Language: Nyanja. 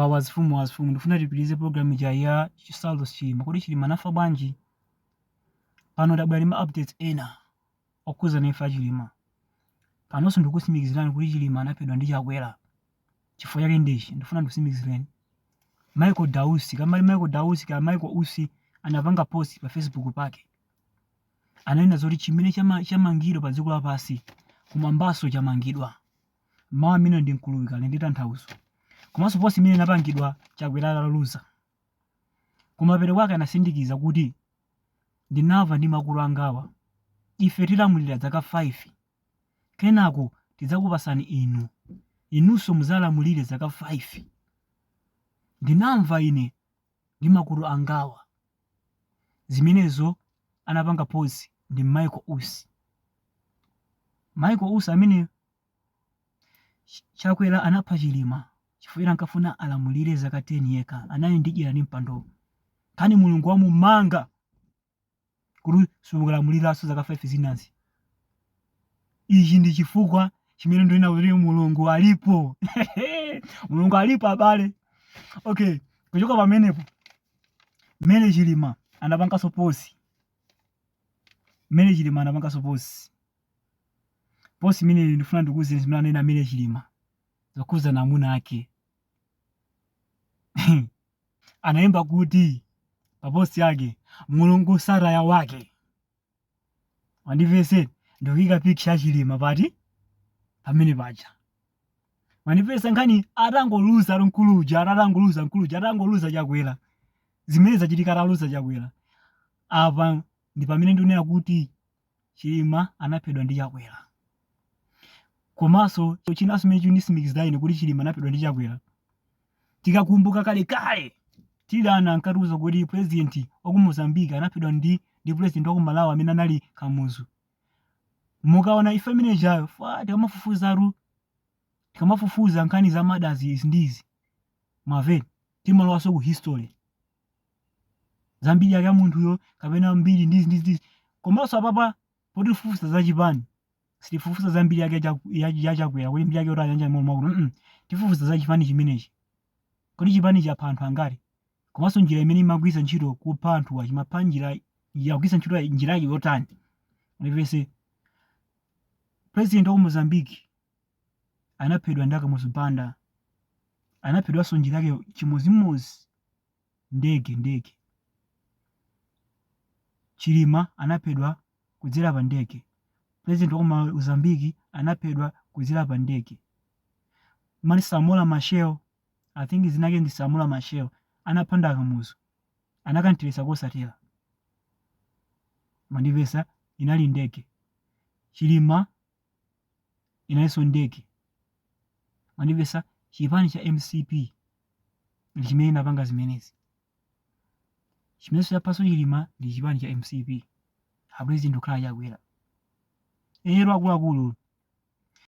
Wazifumu ndifuna tipitirize program ija ya Saulos Chilima. Kodi Chilima anafa bwanji? Pano dabwera ma updates ena okuza nefa Chilima. Panonso ndikusimikizirani kuti Chilima anaphedwa ndi Chakwera. Chifukwa chake ndichi ndifuna ndikusimikizirani. Michael Dausi, kama Michael Dausi kama Michael Usi anapanga post pa Facebook pake. Anaenda zoti chimene chamangidwa pa dziko lapansi kumambaso chamangidwa. Mawa mino ndi mkululika ndita nthauzo. Komanso post imene inapangidwa Chakwera laluza. Kumapere kwake anasindikiza kuti ndinamva ndi makulu angawa ife tilamulira zaka 5 kenako tidzakupasani inu inunso muzalamulire zaka 5. Ndinamva ine ndi makulu angawa. Zimenezo anapanga post ndi Michael Usi. Michael Usi amene Chakwera anapha Chilima chifukwa ankafuna alamulire zaka 10 yekha, anali ndijira ndi mpando. Kani Mulungu wamumanga kuti sikulamuliraso zaka 5 zinazi. Ichi ndi chifukwa chimene ndina kuti Mulungu alipo. Mulungu alipo abale. Okay, kuchoka pamenepo mmene Chilima anapanga post. Mmene Chilima anapanga post. Post imene ndifuna ndikuze zimene anena mmene Chilima zokuza na amuna ake. Anaimba kuti pa post yake Mulungu saraya wake. Wandivese ndikuika picture Chilima pati pamene paja. Wandivese ngani atangoluza nkuluja, atangoluza Chakwera. Zimene zachitika ataluza Chakwera. Apa ndi pamene ndinena kuti Chilima anaphedwa ndi Chakwera. Komanso chinaso chimene chinisimikizira kuti Chilima anaphedwa ndi Chakwera. Tikakumbuka kale tilana ankatuza kuti president wa ku Mozambique anaphedwa ndi president wa ku Malawi amene anali Kamuzu. Mukaona ife imene jayo tikamafufuza nkhani za madazi izi ndizi mwaveni timalowaso ku history zambiri yake munthuyo kapena mbiri ndizi. Komanso apapa potifufuza za Chipani sitifufuza zambiri yake ya Chakwera kuti mbiri yake otayanja mwa tifufuza za Chipani chimenechi. Kodi Chipani cha anthu angati? Komanso njira imene imagwiza ntchito kupha anthu achimapha njira yakugwiza ntchito njira yake yotani. Ndivese president wa ku Mozambique anaphedwa ndi Kamuzu Banda. Anaphedwanso njira yake chimozimozi ndege. Chilima anaphedwa kudzera pa ndege. President wa Mozambique anaphedwa kudzera pa ndege. Mani Samora Machel, I think zinake ndi Samora Machel, anapanda Kamuzu. Anakantirisa kosatera. Mandivesa inali ndege. Chilima inalinso ndege. Mandivesa Chipani cha MCP ndi chimene inapanga zimenezi. Chimenenso chapanso Chilima ndi Chipani cha MCP. President ukhala Chakwera. Ero akuluakulu